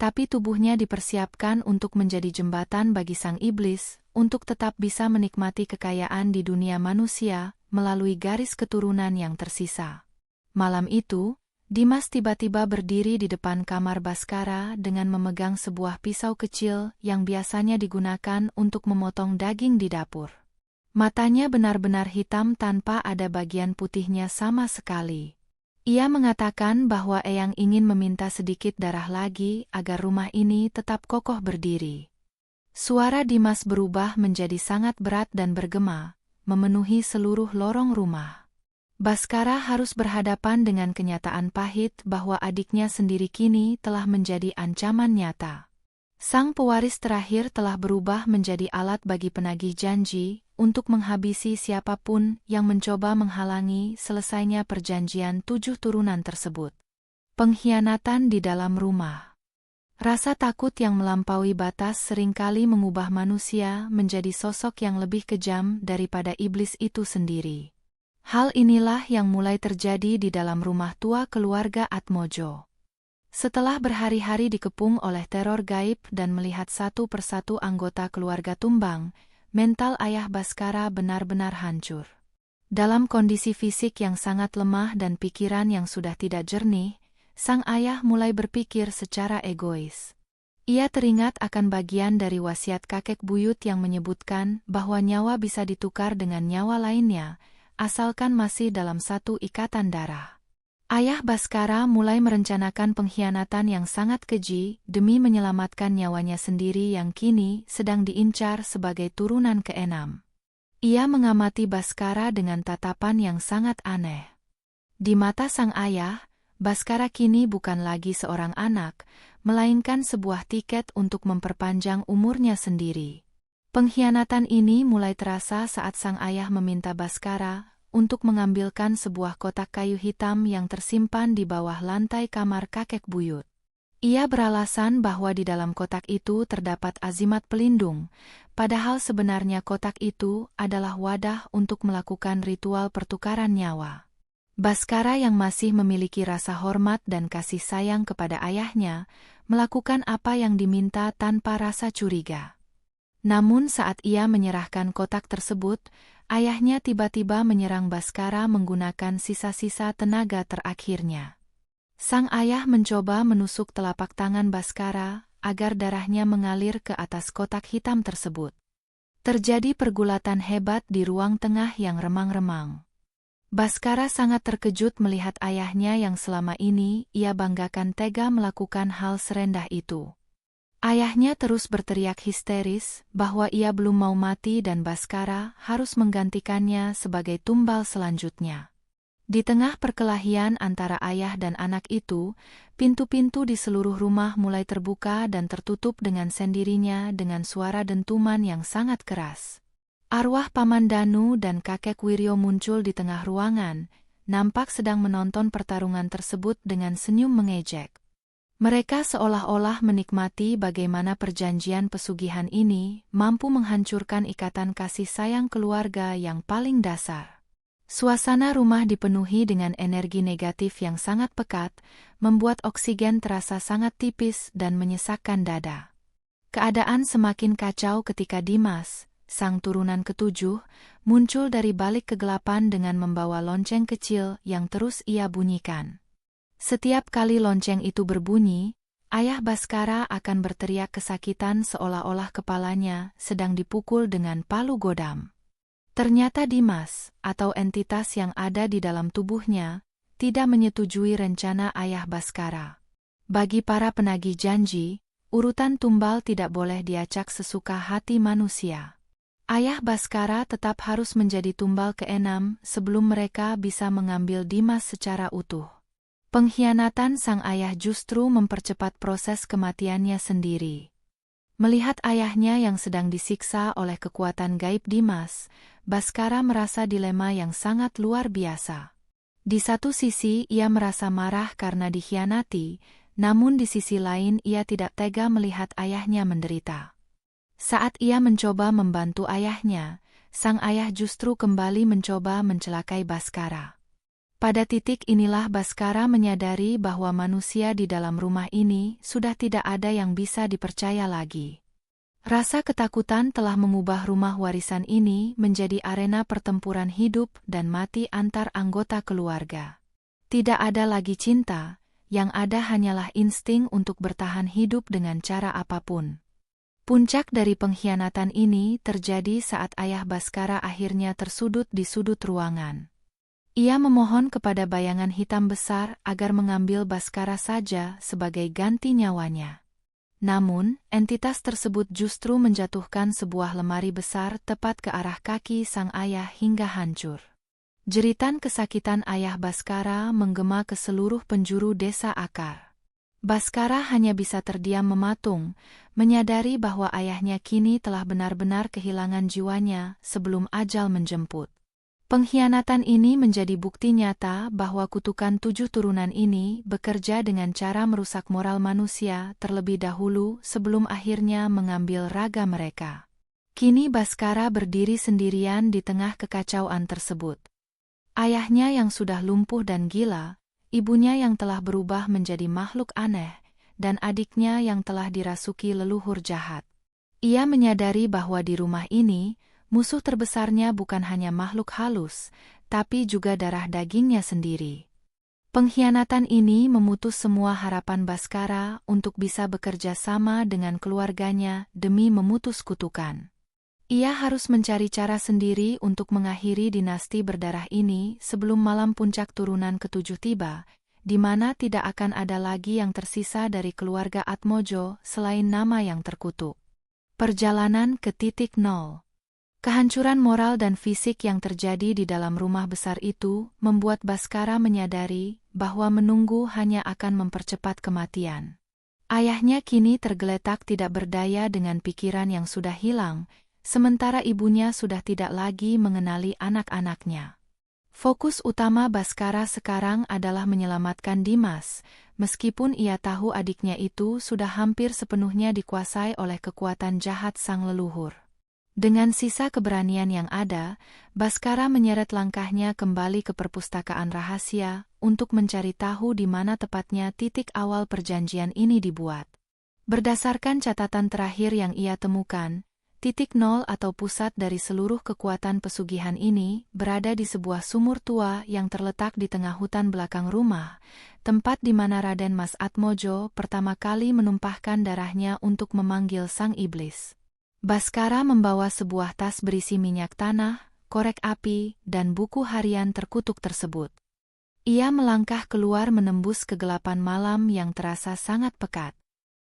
tapi tubuhnya dipersiapkan untuk menjadi jembatan bagi sang iblis, untuk tetap bisa menikmati kekayaan di dunia manusia, melalui garis keturunan yang tersisa. Malam itu, Dimas tiba-tiba berdiri di depan kamar Baskara dengan memegang sebuah pisau kecil yang biasanya digunakan untuk memotong daging di dapur. Matanya benar-benar hitam tanpa ada bagian putihnya sama sekali. Ia mengatakan bahwa Eyang ingin meminta sedikit darah lagi agar rumah ini tetap kokoh berdiri. Suara Dimas berubah menjadi sangat berat dan bergema, memenuhi seluruh lorong rumah. Baskara harus berhadapan dengan kenyataan pahit bahwa adiknya sendiri kini telah menjadi ancaman nyata. Sang pewaris terakhir telah berubah menjadi alat bagi penagih janji untuk menghabisi siapapun yang mencoba menghalangi selesainya perjanjian 7 turunan tersebut. Pengkhianatan di dalam rumah. Rasa takut yang melampaui batas seringkali mengubah manusia menjadi sosok yang lebih kejam daripada iblis itu sendiri. Hal inilah yang mulai terjadi di dalam rumah tua keluarga Atmojo. Setelah berhari-hari dikepung oleh teror gaib dan melihat satu persatu anggota keluarga tumbang, mental ayah Baskara benar-benar hancur. Dalam kondisi fisik yang sangat lemah dan pikiran yang sudah tidak jernih, sang ayah mulai berpikir secara egois. Ia teringat akan bagian dari wasiat kakek buyut yang menyebutkan bahwa nyawa bisa ditukar dengan nyawa lainnya, asalkan masih dalam satu ikatan darah. Ayah Baskara mulai merencanakan pengkhianatan yang sangat keji demi menyelamatkan nyawanya sendiri yang kini sedang diincar sebagai turunan keenam. Ia mengamati Baskara dengan tatapan yang sangat aneh. Di mata sang ayah, Baskara kini bukan lagi seorang anak, melainkan sebuah tiket untuk memperpanjang umurnya sendiri. Pengkhianatan ini mulai terasa saat sang ayah meminta Baskara untuk mengambilkan sebuah kotak kayu hitam yang tersimpan di bawah lantai kamar kakek buyut. Ia beralasan bahwa di dalam kotak itu terdapat azimat pelindung, padahal sebenarnya kotak itu adalah wadah untuk melakukan ritual pertukaran nyawa. Baskara yang masih memiliki rasa hormat dan kasih sayang kepada ayahnya, melakukan apa yang diminta tanpa rasa curiga. Namun saat ia menyerahkan kotak tersebut, ayahnya tiba-tiba menyerang Baskara menggunakan sisa-sisa tenaga terakhirnya. Sang ayah mencoba menusuk telapak tangan Baskara agar darahnya mengalir ke atas kotak hitam tersebut. Terjadi pergulatan hebat di ruang tengah yang remang-remang. Baskara sangat terkejut melihat ayahnya yang selama ini ia banggakan tega melakukan hal serendah itu. Ayahnya terus berteriak histeris bahwa ia belum mau mati dan Baskara harus menggantikannya sebagai tumbal selanjutnya. Di tengah perkelahian antara ayah dan anak itu, pintu-pintu di seluruh rumah mulai terbuka dan tertutup dengan sendirinya dengan suara dentuman yang sangat keras. Arwah Paman Danu dan kakek Wiryo muncul di tengah ruangan, nampak sedang menonton pertarungan tersebut dengan senyum mengejek. Mereka seolah-olah menikmati bagaimana perjanjian pesugihan ini mampu menghancurkan ikatan kasih sayang keluarga yang paling dasar. Suasana rumah dipenuhi dengan energi negatif yang sangat pekat, membuat oksigen terasa sangat tipis dan menyesakkan dada. Keadaan semakin kacau ketika Dimas, sang turunan ketujuh, muncul dari balik kegelapan dengan membawa lonceng kecil yang terus ia bunyikan. Setiap kali lonceng itu berbunyi, ayah Baskara akan berteriak kesakitan seolah-olah kepalanya sedang dipukul dengan palu godam. Ternyata Dimas, atau entitas yang ada di dalam tubuhnya, tidak menyetujui rencana ayah Baskara. Bagi para penagih janji, urutan tumbal tidak boleh diacak sesuka hati manusia. Ayah Baskara tetap harus menjadi tumbal keenam sebelum mereka bisa mengambil Dimas secara utuh. Pengkhianatan sang ayah justru mempercepat proses kematiannya sendiri. Melihat ayahnya yang sedang disiksa oleh kekuatan gaib Dimas, Baskara merasa dilema yang sangat luar biasa. Di satu sisi ia merasa marah karena dikhianati, namun di sisi lain ia tidak tega melihat ayahnya menderita. Saat ia mencoba membantu ayahnya, sang ayah justru kembali mencoba mencelakai Baskara. Pada titik inilah Baskara menyadari bahwa manusia di dalam rumah ini sudah tidak ada yang bisa dipercaya lagi. Rasa ketakutan telah mengubah rumah warisan ini menjadi arena pertempuran hidup dan mati antar anggota keluarga. Tidak ada lagi cinta, yang ada hanyalah insting untuk bertahan hidup dengan cara apapun. Puncak dari pengkhianatan ini terjadi saat ayah Baskara akhirnya tersudut di sudut ruangan. Ia memohon kepada bayangan hitam besar agar mengambil Baskara saja sebagai ganti nyawanya. Namun, entitas tersebut justru menjatuhkan sebuah lemari besar tepat ke arah kaki sang ayah hingga hancur. Jeritan kesakitan ayah Baskara menggema ke seluruh penjuru desa Akar. Baskara hanya bisa terdiam mematung, menyadari bahwa ayahnya kini telah benar-benar kehilangan jiwanya sebelum ajal menjemput. Pengkhianatan ini menjadi bukti nyata bahwa kutukan 7 turunan ini bekerja dengan cara merusak moral manusia terlebih dahulu sebelum akhirnya mengambil raga mereka. Kini Baskara berdiri sendirian di tengah kekacauan tersebut. Ayahnya yang sudah lumpuh dan gila, ibunya yang telah berubah menjadi makhluk aneh, dan adiknya yang telah dirasuki leluhur jahat. Ia menyadari bahwa di rumah ini, musuh terbesarnya bukan hanya makhluk halus, tapi juga darah dagingnya sendiri. Pengkhianatan ini memutus semua harapan Baskara untuk bisa bekerja sama dengan keluarganya demi memutus kutukan. Ia harus mencari cara sendiri untuk mengakhiri dinasti berdarah ini sebelum malam puncak turunan ketujuh tiba, di mana tidak akan ada lagi yang tersisa dari keluarga Atmojo selain nama yang terkutuk. Perjalanan ke titik nol. Kehancuran moral dan fisik yang terjadi di dalam rumah besar itu membuat Baskara menyadari bahwa menunggu hanya akan mempercepat kematian. Ayahnya kini tergeletak tidak berdaya dengan pikiran yang sudah hilang, sementara ibunya sudah tidak lagi mengenali anak-anaknya. Fokus utama Baskara sekarang adalah menyelamatkan Dimas, meskipun ia tahu adiknya itu sudah hampir sepenuhnya dikuasai oleh kekuatan jahat sang leluhur. Dengan sisa keberanian yang ada, Baskara menyeret langkahnya kembali ke perpustakaan rahasia untuk mencari tahu di mana tepatnya titik awal perjanjian ini dibuat. Berdasarkan catatan terakhir yang ia temukan, titik nol atau pusat dari seluruh kekuatan pesugihan ini berada di sebuah sumur tua yang terletak di tengah hutan belakang rumah, tempat di mana Raden Mas Atmojo pertama kali menumpahkan darahnya untuk memanggil sang iblis. Baskara membawa sebuah tas berisi minyak tanah, korek api, dan buku harian terkutuk tersebut. Ia melangkah keluar menembus kegelapan malam yang terasa sangat pekat.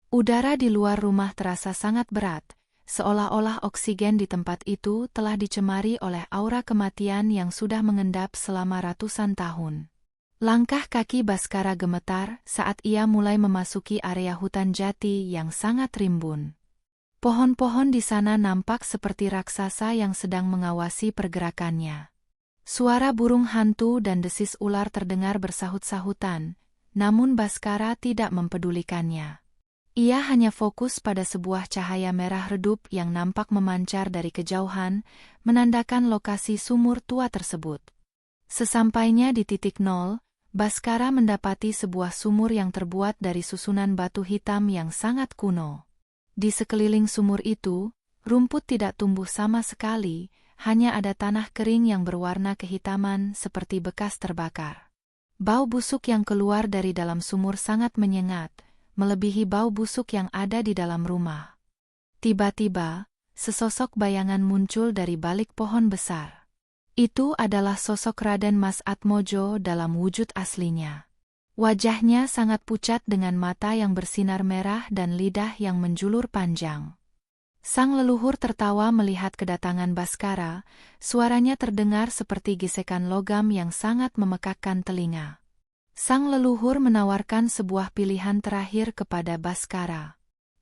Udara di luar rumah terasa sangat berat, seolah-olah oksigen di tempat itu telah dicemari oleh aura kematian yang sudah mengendap selama ratusan tahun. Langkah kaki Baskara gemetar saat ia mulai memasuki area hutan jati yang sangat rimbun. Pohon-pohon di sana nampak seperti raksasa yang sedang mengawasi pergerakannya. Suara burung hantu dan desis ular terdengar bersahut-sahutan, namun Baskara tidak mempedulikannya. Ia hanya fokus pada sebuah cahaya merah redup yang nampak memancar dari kejauhan, menandakan lokasi sumur tua tersebut. Sesampainya di titik nol, Baskara mendapati sebuah sumur yang terbuat dari susunan batu hitam yang sangat kuno. Di sekeliling sumur itu, rumput tidak tumbuh sama sekali, hanya ada tanah kering yang berwarna kehitaman seperti bekas terbakar. Bau busuk yang keluar dari dalam sumur sangat menyengat, melebihi bau busuk yang ada di dalam rumah. Tiba-tiba, sesosok bayangan muncul dari balik pohon besar. Itu adalah sosok Raden Mas Atmojo dalam wujud aslinya. Wajahnya sangat pucat dengan mata yang bersinar merah dan lidah yang menjulur panjang. Sang leluhur tertawa melihat kedatangan Baskara, suaranya terdengar seperti gesekan logam yang sangat memekakkan telinga. Sang leluhur menawarkan sebuah pilihan terakhir kepada Baskara.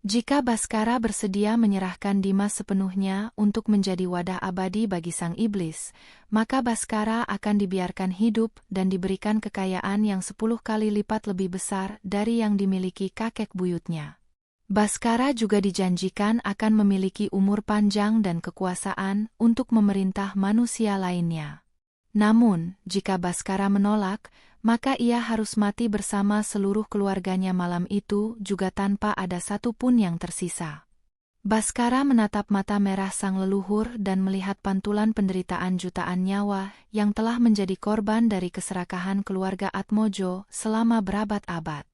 Jika Baskara bersedia menyerahkan Dimas sepenuhnya untuk menjadi wadah abadi bagi sang iblis, maka Baskara akan dibiarkan hidup dan diberikan kekayaan yang 10 kali lipat lebih besar dari yang dimiliki kakek buyutnya. Baskara juga dijanjikan akan memiliki umur panjang dan kekuasaan untuk memerintah manusia lainnya. Namun, jika Baskara menolak, maka ia harus mati bersama seluruh keluarganya malam itu juga tanpa ada satu pun yang tersisa. Baskara menatap mata merah sang leluhur dan melihat pantulan penderitaan jutaan nyawa yang telah menjadi korban dari keserakahan keluarga Atmojo selama berabad-abad.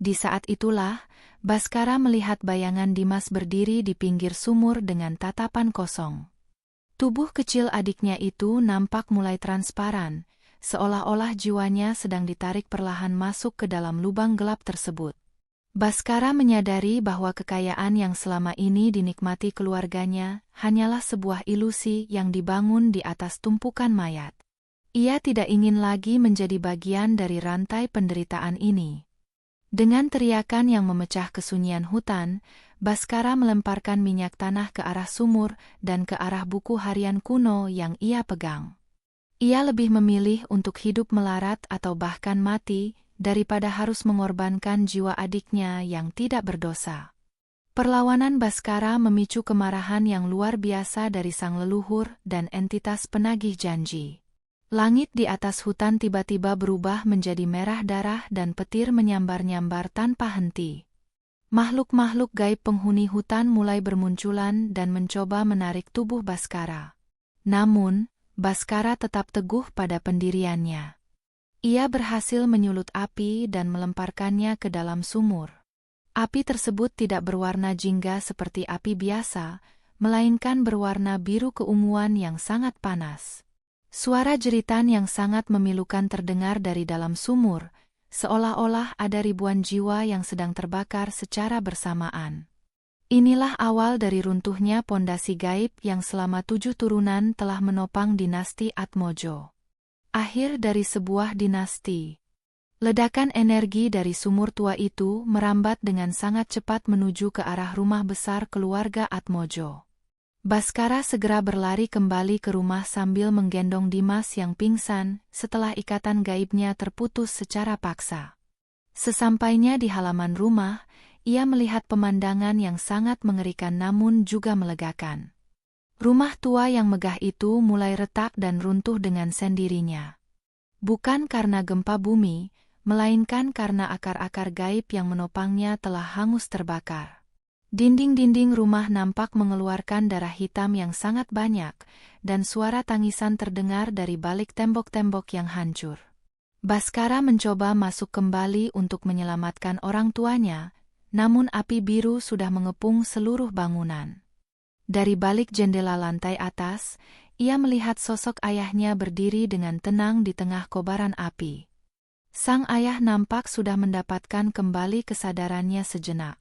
Di saat itulah, Baskara melihat bayangan Dimas berdiri di pinggir sumur dengan tatapan kosong. Tubuh kecil adiknya itu nampak mulai transparan, seolah-olah jiwanya sedang ditarik perlahan masuk ke dalam lubang gelap tersebut. Baskara menyadari bahwa kekayaan yang selama ini dinikmati keluarganya hanyalah sebuah ilusi yang dibangun di atas tumpukan mayat. Ia tidak ingin lagi menjadi bagian dari rantai penderitaan ini. Dengan teriakan yang memecah kesunyian hutan, Baskara melemparkan minyak tanah ke arah sumur dan ke arah buku harian kuno yang ia pegang. Ia lebih memilih untuk hidup melarat atau bahkan mati, daripada harus mengorbankan jiwa adiknya yang tidak berdosa. Perlawanan Baskara memicu kemarahan yang luar biasa dari sang leluhur dan entitas penagih janji. Langit di atas hutan tiba-tiba berubah menjadi merah darah dan petir menyambar-nyambar tanpa henti. Makhluk-makhluk gaib penghuni hutan mulai bermunculan dan mencoba menarik tubuh Baskara. Namun, Baskara tetap teguh pada pendiriannya. Ia berhasil menyulut api dan melemparkannya ke dalam sumur. Api tersebut tidak berwarna jingga seperti api biasa, melainkan berwarna biru keunguan yang sangat panas. Suara jeritan yang sangat memilukan terdengar dari dalam sumur, seolah-olah ada ribuan jiwa yang sedang terbakar secara bersamaan. Inilah awal dari runtuhnya pondasi gaib yang selama 7 turunan telah menopang dinasti Atmojo. Akhir dari sebuah dinasti. Ledakan energi dari sumur tua itu merambat dengan sangat cepat menuju ke arah rumah besar keluarga Atmojo. Baskara segera berlari kembali ke rumah sambil menggendong Dimas yang pingsan setelah ikatan gaibnya terputus secara paksa. Sesampainya di halaman rumah, ia melihat pemandangan yang sangat mengerikan namun juga melegakan. Rumah tua yang megah itu mulai retak dan runtuh dengan sendirinya. Bukan karena gempa bumi, melainkan karena akar-akar gaib yang menopangnya telah hangus terbakar. Dinding-dinding rumah nampak mengeluarkan darah hitam yang sangat banyak, dan suara tangisan terdengar dari balik tembok-tembok yang hancur. Baskara mencoba masuk kembali untuk menyelamatkan orang tuanya, namun api biru sudah mengepung seluruh bangunan. Dari balik jendela lantai atas, ia melihat sosok ayahnya berdiri dengan tenang di tengah kobaran api. Sang ayah nampak sudah mendapatkan kembali kesadarannya sejenak.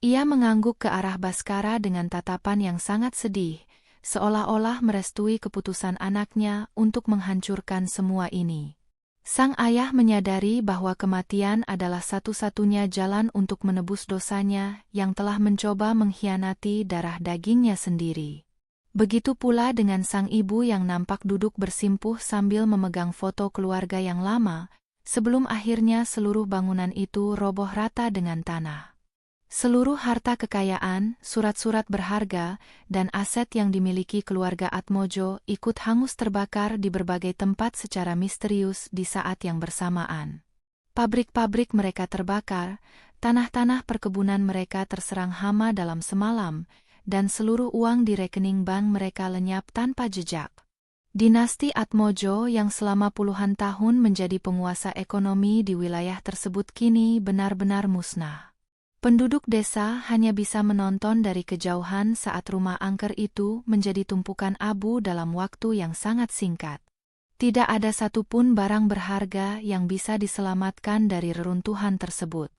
Ia mengangguk ke arah Baskara dengan tatapan yang sangat sedih, seolah-olah merestui keputusan anaknya untuk menghancurkan semua ini. Sang ayah menyadari bahwa kematian adalah satu-satunya jalan untuk menebus dosanya yang telah mencoba mengkhianati darah dagingnya sendiri. Begitu pula dengan sang ibu yang nampak duduk bersimpuh sambil memegang foto keluarga yang lama, sebelum akhirnya seluruh bangunan itu roboh rata dengan tanah. Seluruh harta kekayaan, surat-surat berharga, dan aset yang dimiliki keluarga Atmojo ikut hangus terbakar di berbagai tempat secara misterius di saat yang bersamaan. Pabrik-pabrik mereka terbakar, tanah-tanah perkebunan mereka terserang hama dalam semalam, dan seluruh uang di rekening bank mereka lenyap tanpa jejak. Dinasti Atmojo yang selama puluhan tahun menjadi penguasa ekonomi di wilayah tersebut kini benar-benar musnah. Penduduk desa hanya bisa menonton dari kejauhan saat rumah angker itu menjadi tumpukan abu dalam waktu yang sangat singkat. Tidak ada satupun barang berharga yang bisa diselamatkan dari reruntuhan tersebut.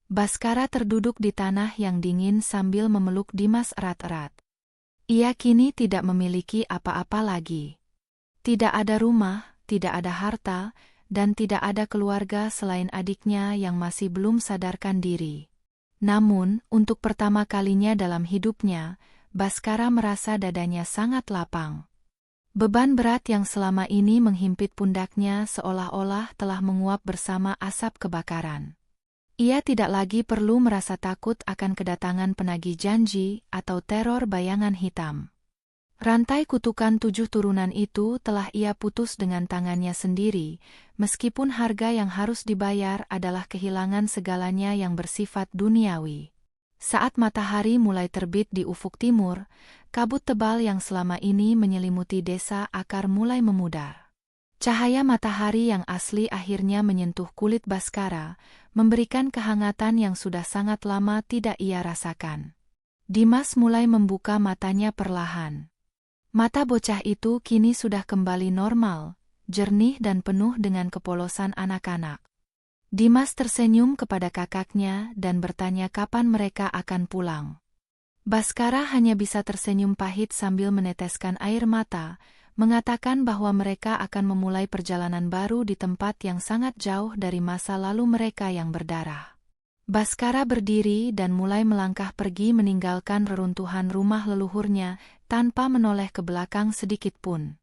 Baskara terduduk di tanah yang dingin sambil memeluk Dimas erat-erat. Ia kini tidak memiliki apa-apa lagi. Tidak ada rumah, tidak ada harta, dan tidak ada keluarga selain adiknya yang masih belum sadarkan diri. Namun, untuk pertama kalinya dalam hidupnya, Baskara merasa dadanya sangat lapang. Beban berat yang selama ini menghimpit pundaknya seolah-olah telah menguap bersama asap kebakaran. Ia tidak lagi perlu merasa takut akan kedatangan penagih janji atau teror bayangan hitam. Rantai kutukan 7 turunan itu telah ia putus dengan tangannya sendiri, meskipun harga yang harus dibayar adalah kehilangan segalanya yang bersifat duniawi. Saat matahari mulai terbit di ufuk timur, kabut tebal yang selama ini menyelimuti desa Akar mulai memudar. Cahaya matahari yang asli akhirnya menyentuh kulit Baskara, memberikan kehangatan yang sudah sangat lama tidak ia rasakan. Dimas mulai membuka matanya perlahan. Mata bocah itu kini sudah kembali normal, jernih dan penuh dengan kepolosan anak-anak. Dimas tersenyum kepada kakaknya dan bertanya kapan mereka akan pulang. Baskara hanya bisa tersenyum pahit sambil meneteskan air mata, mengatakan bahwa mereka akan memulai perjalanan baru di tempat yang sangat jauh dari masa lalu mereka yang berdarah. Baskara berdiri dan mulai melangkah pergi meninggalkan reruntuhan rumah leluhurnya tanpa menoleh ke belakang sedikit pun.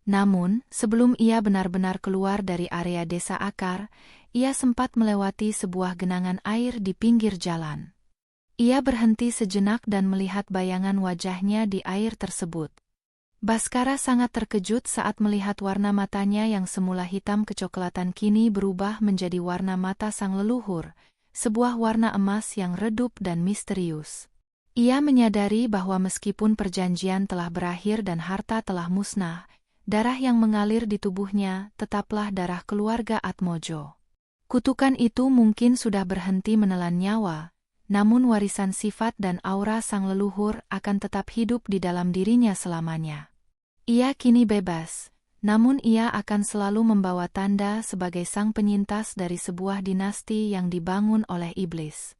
Namun, sebelum ia benar-benar keluar dari area desa Akar, ia sempat melewati sebuah genangan air di pinggir jalan. Ia berhenti sejenak dan melihat bayangan wajahnya di air tersebut. Baskara sangat terkejut saat melihat warna matanya yang semula hitam kecoklatan kini berubah menjadi warna mata sang leluhur, sebuah warna emas yang redup dan misterius. Ia menyadari bahwa meskipun perjanjian telah berakhir dan harta telah musnah, darah yang mengalir di tubuhnya tetaplah darah keluarga Atmojo. Kutukan itu mungkin sudah berhenti menelan nyawa, namun warisan sifat dan aura sang leluhur akan tetap hidup di dalam dirinya selamanya. Ia kini bebas, namun ia akan selalu membawa tanda sebagai sang penyintas dari sebuah dinasti yang dibangun oleh iblis.